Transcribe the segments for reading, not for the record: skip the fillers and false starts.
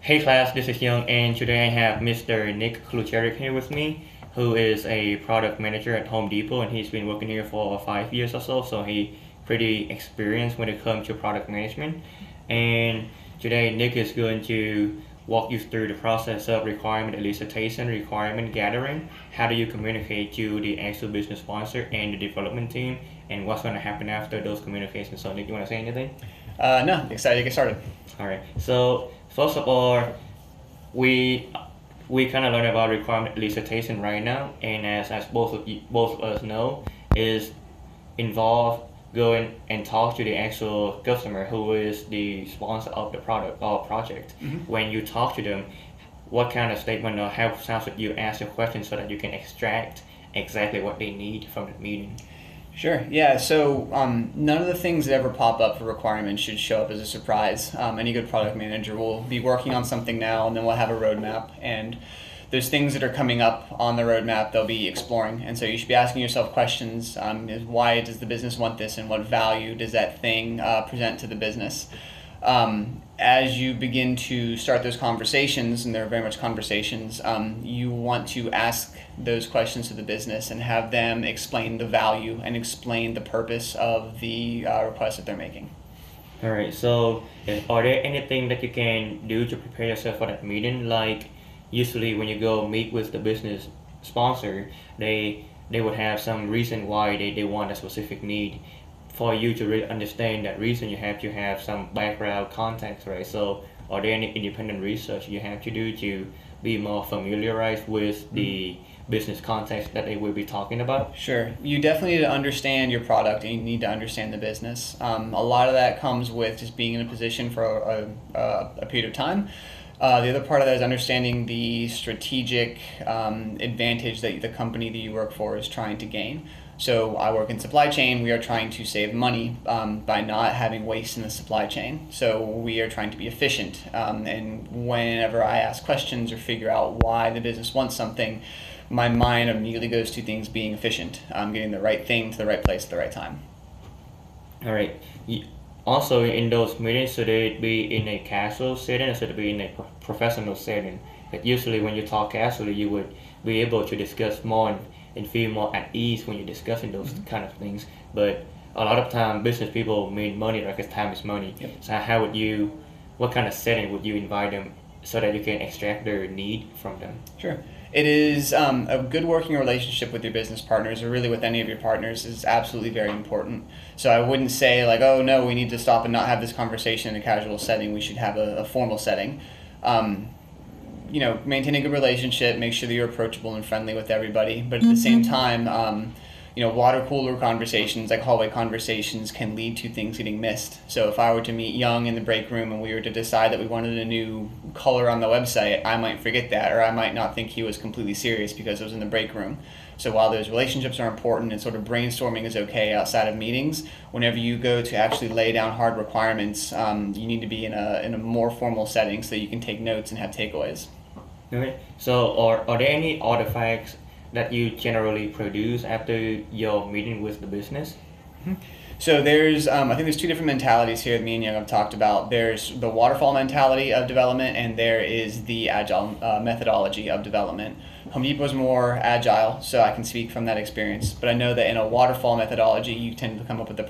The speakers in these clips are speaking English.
Hey class, this is Young, and today I have Mr. Nick Klucherik here with me, who is a product manager at Home Depot, and he's been working here for 5 years or so, so he pretty experienced when it comes to product management. And today Nick is going to walk you through the process of requirement elicitation, requirement gathering, how do you communicate to the actual business sponsor and the development team, and what's going to happen after those communications. So Nick, you want to say anything? No, excited to get started. All right. So first of all, we we kind of learn about requirement elicitation right now, and as both of us know, is involve going and talk to the actual customer who is the sponsor of the product or project. When you talk to them, what kind of statement or how sounds that you ask your question so that you can extract exactly what they need from the meeting. Sure. Yeah. So none of the things that ever pop up for requirements should show up as a surprise. Any good product manager will be working on something now, and then we'll have a roadmap. And there's things that are coming up on the roadmap they'll be exploring. And so you should be asking yourself questions. Is why does the business want this, and what value does that thing present to the business? As you begin to start those conversations, and they're very much conversations, you want to ask those questions to the business and have them explain the value and explain the purpose of the request that they're making. All right. So, are there anything that you can do to prepare yourself for that meeting? Like, usually when you go meet with the business sponsor, they would have some reason why they want a specific need. For you to really understand that reason, you have to have some background context, right? So, are there any independent research you have to do to be more familiarized with the business context that they will be talking about? Sure. You definitely need to understand your product, and you need to understand the business. A lot of that comes with just being in a position for a period of time. The other part of that is understanding the strategic advantage that the company that you work for is trying to gain. So I work in supply chain. We are trying to save money by not having waste in the supply chain. So we are trying to be efficient. And whenever I ask questions or figure out why the business wants something, my mind immediately goes to things being efficient, getting the right thing to the right place at the right time. All right. Also, in those meetings, should it be in a casual setting or should it be in a professional setting? But usually, when you talk casually, you would be able to discuss more and feel more at ease when you're discussing those kind of things. But a lot of time, business people mean money, right? Because time is money. Yep. So what kind of setting would you invite them so that you can extract their need from them? Sure. It is a good working relationship with your business partners, or really with any of your partners, is absolutely very important. So I wouldn't say like, oh no, we need to stop and not have this conversation in a casual setting. We should have a formal setting. Maintain a good relationship, make sure that you're approachable and friendly with everybody. But at the same time, water cooler conversations, like hallway conversations, can lead to things getting missed. So if I were to meet Young in the break room and we were to decide that we wanted a new color on the website, I might forget that, or I might not think he was completely serious because it was in the break room. So while those relationships are important and sort of brainstorming is okay outside of meetings, whenever you go to actually lay down hard requirements, you need to be in a more formal setting so you can take notes and have takeaways. Okay. So, are there any artifacts that you generally produce after your meeting with the business? So there's, I think there's two different mentalities here that me and Young have talked about. There's the waterfall mentality of development, and there is the agile methodology of development. Home Depot is more agile, so I can speak from that experience. But I know that in a waterfall methodology, you tend to come up with a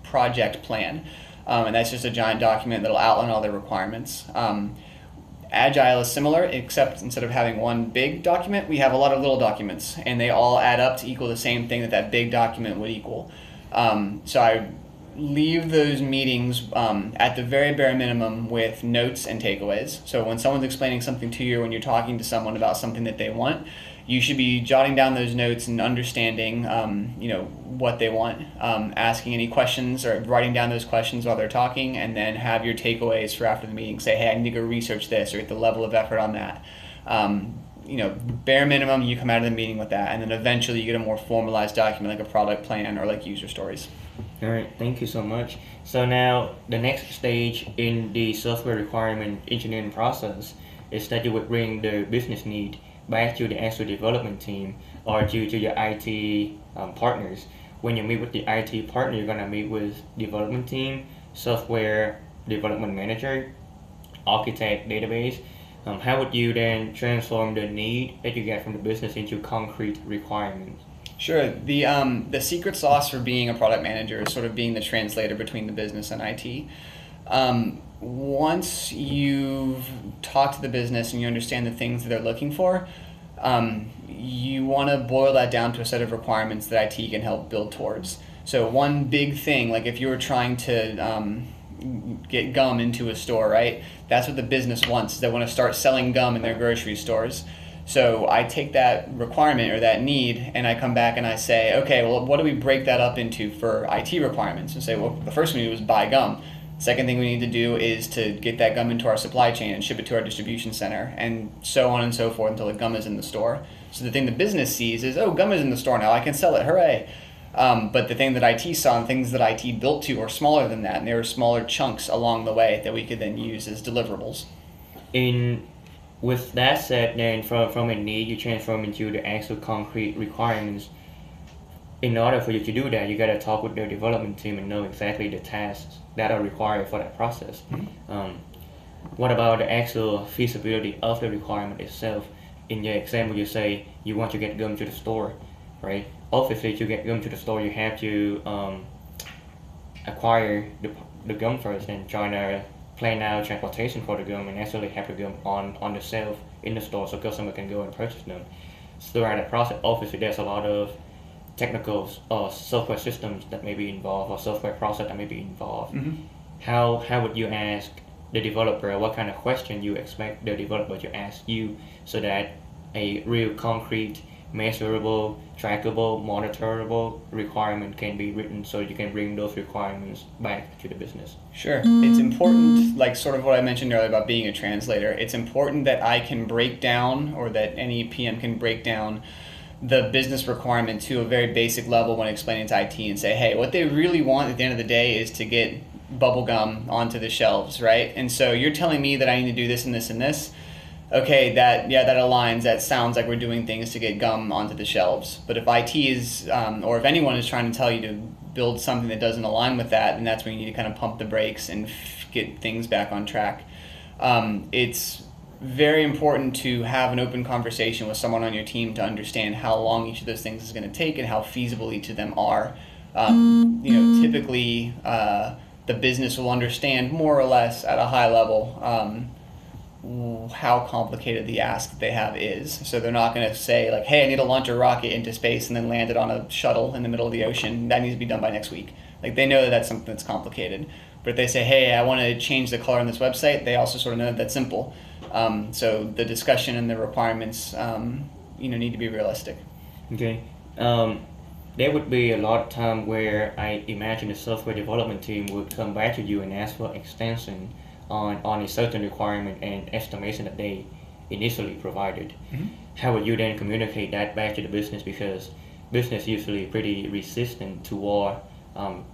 project plan, and that's just a giant document that'll outline all the requirements. Agile is similar, except instead of having one big document, we have a lot of little documents, and they all add up to equal the same thing that big document would equal. So I leave those meetings at the very bare minimum with notes and takeaways. So when someone's explaining something to you, or when you're talking to someone about something that they want, you should be jotting down those notes and understanding, what they want, asking any questions or writing down those questions while they're talking, and then have your takeaways for after the meeting. Say, hey, I need to go research this, or get the level of effort on that. Bare minimum, you come out of the meeting with that, and then eventually you get a more formalized document like a product plan or like user stories. All right, thank you so much. So now the next stage in the software requirement engineering process is that you would bring the business need back to the actual development team or to your IT partners. When you meet with the IT partner, you're gonna meet with development team, software development manager, architect, database, How would you then transform the need that you get from the business into concrete requirements? Sure. The secret sauce for being a product manager is sort of being the translator between the business and IT. Once you've talked to the business and you understand the things that they're looking for, you want to boil that down to a set of requirements that IT can help build towards. So one big thing, like if you were trying to get gum into a store, right? That's what the business wants. They want to start selling gum in their grocery stores. So I take that requirement or that need and I come back and I say, okay, well, what do we break that up into for IT requirements? And say, well, the first thing we do is buy gum. Second thing we need to do is to get that gum into our supply chain and ship it to our distribution center, and so on and so forth until the gum is in the store. So the thing the business sees is, oh, gum is in the store now, I can sell it, hooray. But the thing that IT saw and things that IT built to are smaller than that, and there were smaller chunks along the way that we could then use as deliverables. With that said, then from a need, you transform into the actual concrete requirements. In order for you to do that, you got to talk with the development team and know exactly the tasks that are required for that process. What about the actual feasibility of the requirement itself? In your example, you say you want to get gum to the store, right? Obviously, to get gum to the store, you have to acquire the gum first and try to plan out transportation for the gum and actually have the gum on the shelf in the store so customer can go and purchase them. So throughout the process, obviously, there's a lot of technical software systems that may be involved or software process that may be involved. How would you ask the developer, what kind of question you expect the developer to ask you so that a real concrete, measurable, trackable, monitorable requirement can be written so you can bring those requirements back to the business? Sure. It's important, like sort of what I mentioned earlier about being a translator, it's important that I can break down, or that any PM can break down the business requirement to a very basic level when explaining to IT and say, hey, what they really want at the end of the day is to get bubble gum onto the shelves, right? And so you're telling me that I need to do this and this and this. Okay, that aligns. That sounds like we're doing things to get gum onto the shelves. But if IT is, or if anyone is trying to tell you to build something that doesn't align with that, then that's when you need to kind of pump the brakes and get things back on track. It's very important to have an open conversation with someone on your team to understand how long each of those things is going to take and how feasible each of them are. Typically, the business will understand more or less at a high level how complicated the ask that they have is. So they're not going to say like, hey, I need to launch a rocket into space and then land it on a shuttle in the middle of the ocean. That needs to be done by next week. Like, they know that that's something that's complicated. But if they say, hey, I want to change the color on this website, they also sort of know that that's simple. So the discussion and the requirements need to be realistic. Okay. There would be a lot of time where I imagine the software development team would come back to you and ask for extension on a certain requirement and estimation that they initially provided. How would you then communicate that back to the business? Because business usually pretty resistant toward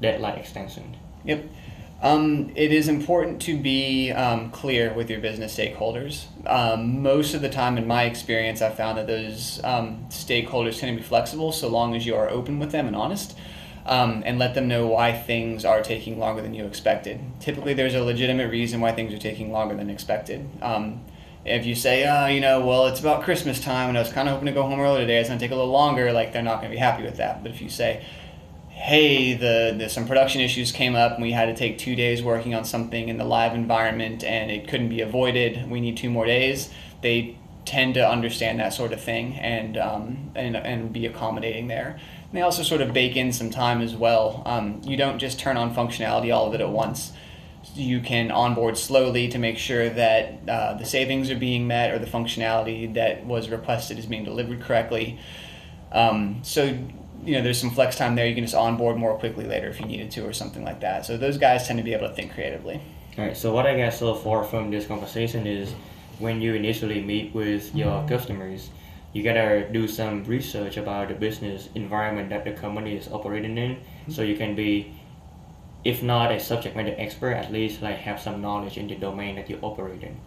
deadline extension. Yep. It is important to be clear with your business stakeholders. Most of the time, in my experience, I've found that those stakeholders tend to be flexible so long as you are open with them and honest, and let them know why things are taking longer than you expected. Typically, there's a legitimate reason why things are taking longer than expected. If you say, well, it's about Christmas time and I was kind of hoping to go home early today, it's going to take a little longer, like, they're not going to be happy with that. But if you say, hey, some production issues came up and we had to take 2 days working on something in the live environment and it couldn't be avoided, we need 2 more days, they tend to understand that sort of thing and be accommodating there. And they also sort of bake in some time as well. You don't just turn on functionality, all of it at once. You can onboard slowly to make sure that the savings are being met or the functionality that was requested is being delivered correctly. There's some flex time there. You can just onboard more quickly later if you needed to or something like that. So those guys tend to be able to think creatively. All right, so what I got so far from this conversation is when you initially meet with your customers, you gotta do some research about the business environment that the company is operating in, so you can be, if not a subject matter expert, at least like have some knowledge in the domain that you operate in.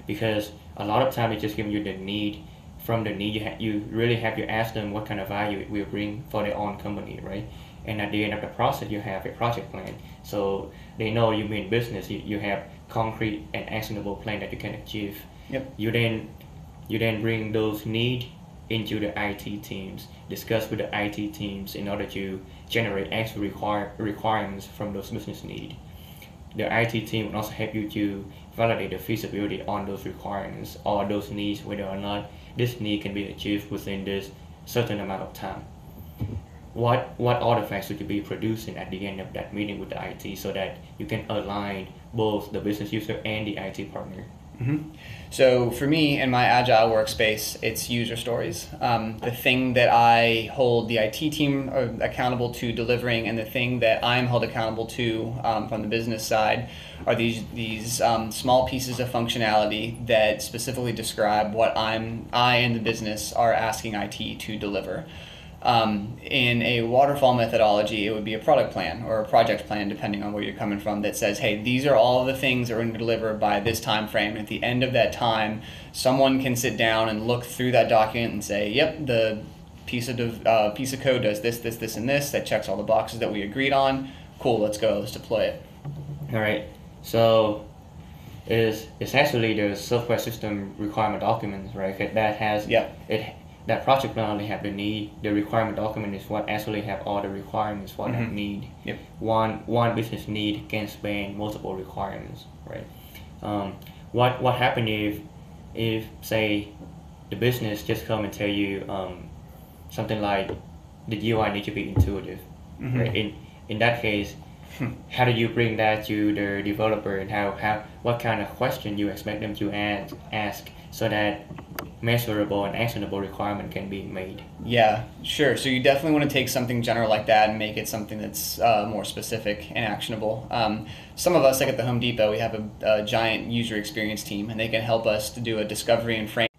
Because a lot of time it's just giving you the need. From the need, you really have to ask them what kind of value it will bring for their own company, right? And at the end of the process, you have a project plan. So they know you mean business. You have concrete and actionable plan that you can achieve. Yep. You then bring those needs into the IT teams, discuss with the IT teams in order to generate actual requirements from those business needs. The IT team will also help you to validate the feasibility on those requirements or those needs, whether or not this need can be achieved within this certain amount of time. What artifacts should you be producing at the end of that meeting with the IT so that you can align both the business user and the IT partner? Mm-hmm. So for me in my agile workspace, it's user stories. The thing that I hold the IT team accountable to delivering, and the thing that I'm held accountable to from the business side, are these small pieces of functionality that specifically describe what I and the business are asking IT to deliver. In a waterfall methodology, it would be a product plan or a project plan, depending on where you're coming from, that says, hey, these are all the things that we're going to deliver by this time frame. At the end of that time, someone can sit down and look through that document and say, yep, the piece of code does this, this, this, and this. That checks all the boxes that we agreed on. Cool, let's go. Let's deploy it. All right. So it's actually the software system requirement documents, right? That has that project plan only have the need. The requirement document is what actually have all the requirements for that need. Yep. One business need can span multiple requirements, right? What happen if say the business just come and tell you something like the UI need to be intuitive, right? In that case, how do you bring that to the developer, and what kind of question you expect them to ask so that measurable and actionable requirement can be made? Yeah, sure. So you definitely want to take something general like that and make it something that's more specific and actionable. Some of us, like at the Home Depot, we have a giant user experience team, and they can help us to do a discovery and frame.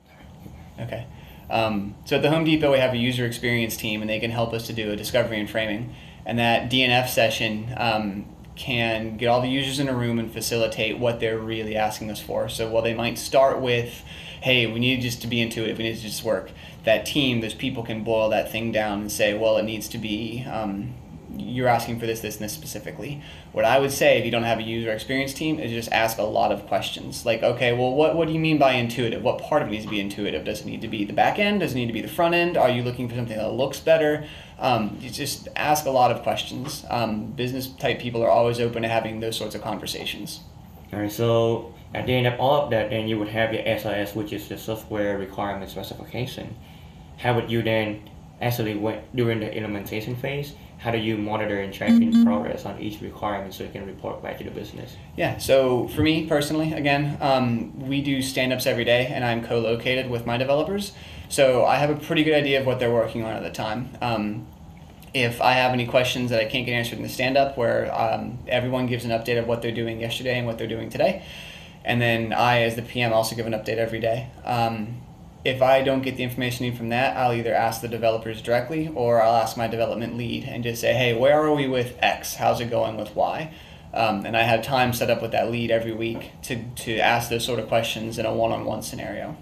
Okay. So at the Home Depot, we have a user experience team, and they can help us to do a discovery and framing. And that DNF session can get all the users in a room and facilitate what they're really asking us for. So while they might start with, hey, we need just to be intuitive, we need to just work, that team, those people can boil that thing down and say, well, it needs to be, you're asking for this, this, and this specifically. What I would say if you don't have a user experience team is just ask a lot of questions. Like, okay, well, what do you mean by intuitive? What part of it needs to be intuitive? Does it need to be the back end? Does it need to be the front end? Are you looking for something that looks better? You just ask a lot of questions. Business type people are always open to having those sorts of conversations. All right, so at the end of all of that, then you would have your SRS, which is the software requirement specification. How would you then actually, during the implementation phase, how do you monitor and track in progress on each requirement so you can report back to the business? Yeah, so for me personally, again, we do stand-ups every day, and I'm co-located with my developers. So I have a pretty good idea of what they're working on at the time. If I have any questions that I can't get answered in the stand-up, where everyone gives an update of what they're doing yesterday and what they're doing today, and then I, as the PM, also give an update every day. If I don't get the information from that, I'll either ask the developers directly, or I'll ask my development lead and just say, hey, where are we with X? How's it going with Y? And I have time set up with that lead every week to ask those sort of questions in a one-on-one scenario.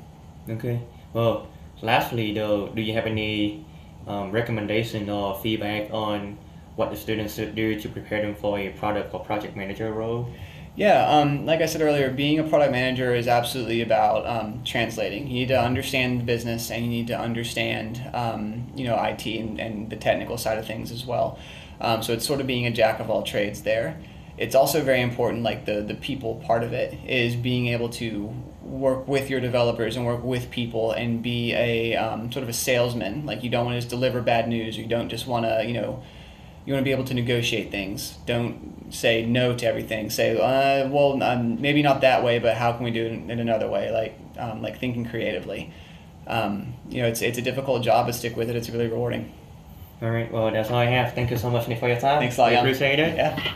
Okay. Well, lastly though, do you have any recommendation or feedback on what the students should do to prepare them for a product or project manager role? Yeah, like I said earlier, being a product manager is absolutely about translating. You need to understand the business, and you need to understand IT and the technical side of things as well. So it's sort of being a jack of all trades there. It's also very important, like the people part of it, is being able to work with your developers and work with people and be a sort of a salesman. Like, you don't want to just deliver bad news. You don't just want to, you want to be able to negotiate things. Don't say no to everything. Say, maybe not that way, but how can we do it in another way? Like thinking creatively. It's a difficult job, but stick with it. It's really rewarding. All right. Well, that's all I have. Thank you so much, Nick, for your time. Thanks a lot. I appreciate it. Yeah.